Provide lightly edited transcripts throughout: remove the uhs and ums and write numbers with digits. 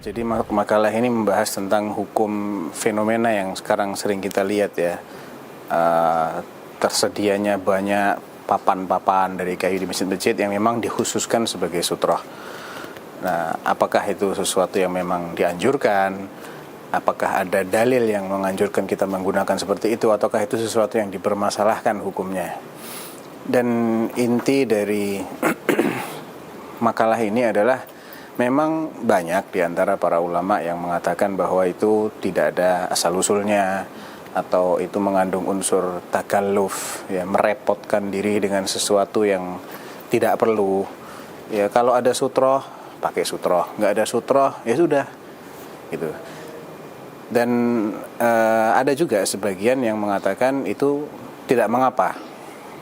Jadi makalah ini membahas tentang hukum fenomena yang sekarang sering kita lihat ya. Tersedianya banyak papan-papan dari kayu di masjid-masjid yang memang dikhususkan sebagai sutroh. Nah, apakah itu sesuatu yang memang dianjurkan? Apakah ada dalil yang menganjurkan kita menggunakan seperti itu? Ataukah itu sesuatu yang dipermasalahkan hukumnya? Dan inti dari makalah ini adalah memang banyak di antara para ulama yang mengatakan bahwa itu tidak ada asal-usulnya atau itu mengandung unsur takalluf, ya, merepotkan diri dengan sesuatu yang tidak perlu. Ya, kalau ada sutroh, pakai sutroh, nggak ada sutroh, ya sudah, gitu. Dan ada juga sebagian yang mengatakan itu tidak mengapa.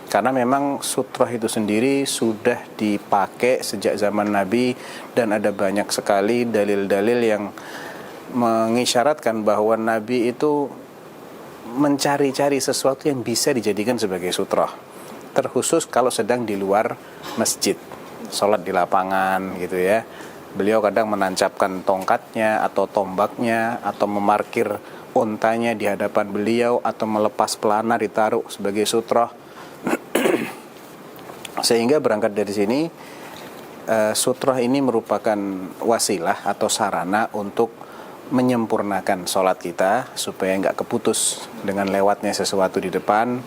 Karena memang sutroh itu sendiri sudah dipakai sejak zaman Nabi dan ada banyak sekali dalil-dalil yang mengisyaratkan bahwa Nabi itu mencari-cari sesuatu yang bisa dijadikan sebagai sutroh. Terkhusus kalau sedang di luar masjid, sholat di lapangan gitu ya. Beliau kadang menancapkan tongkatnya atau tombaknya atau memarkir untanya di hadapan beliau atau melepas pelana ditaruh sebagai sutroh. Sehingga berangkat dari sini sutroh ini merupakan wasilah atau sarana untuk menyempurnakan sholat kita supaya nggak keputus dengan lewatnya sesuatu di depan.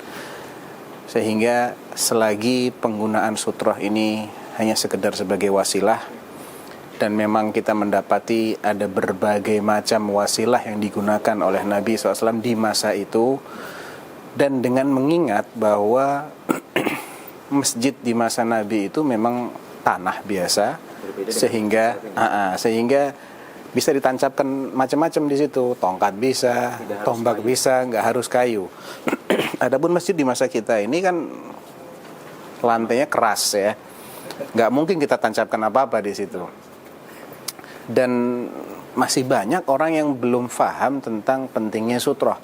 Sehingga selagi penggunaan sutroh ini hanya sekedar sebagai wasilah, dan memang kita mendapati ada berbagai macam wasilah yang digunakan oleh Nabi SAW di masa itu, dan dengan mengingat bahwa masjid di masa Nabi itu memang tanah biasa, sehingga bisa ditancapkan macam-macam di situ. Tongkat bisa, tombak bisa, nggak harus kayu. Adapun masjid di masa kita ini kan lantainya keras ya, nggak mungkin kita tancapkan apa-apa di situ. Dan masih banyak orang yang belum paham tentang pentingnya sutroh,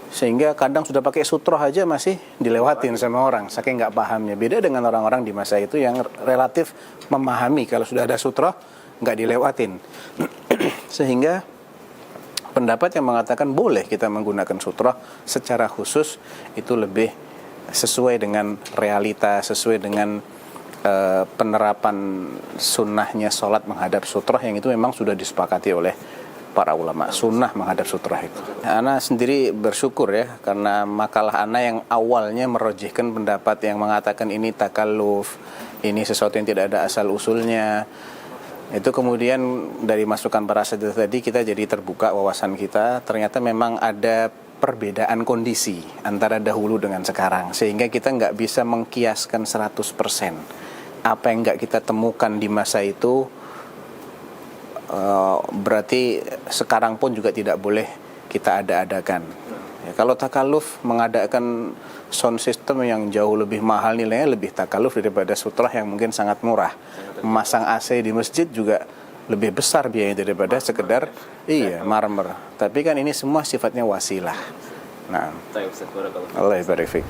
sehingga kadang sudah pakai sutroh aja masih dilewatin sama orang saking nggak pahamnya. Beda dengan orang-orang di masa itu yang relatif memahami kalau sudah ada sutroh nggak dilewatin. Sehingga pendapat yang mengatakan boleh kita menggunakan sutroh secara khusus itu lebih sesuai dengan realita, sesuai dengan penerapan sunnahnya sholat menghadap sutroh, yang itu memang sudah disepakati oleh para ulama, sunnah menghadap sutroh itu. Ana sendiri bersyukur ya, karena makalah Ana yang awalnya merojihkan pendapat yang mengatakan ini takalluf, ini sesuatu yang tidak ada asal usulnya, itu kemudian dari masukan para asatidz tadi kita jadi terbuka wawasan kita. Ternyata memang ada perbedaan kondisi antara dahulu dengan sekarang, sehingga kita nggak bisa mengkiaskan 100%. Apa yang nggak kita temukan di masa itu berarti sekarang pun juga tidak boleh kita ada-adakan. Ya, kalau takalluf mengadakan sound system yang jauh lebih mahal nilainya, lebih takalluf daripada sutroh yang mungkin sangat murah. Memasang AC di masjid juga lebih besar biayanya daripada sekedar marmer. Tapi kan ini semua sifatnya wasilah. Nah, Allah barik fiik.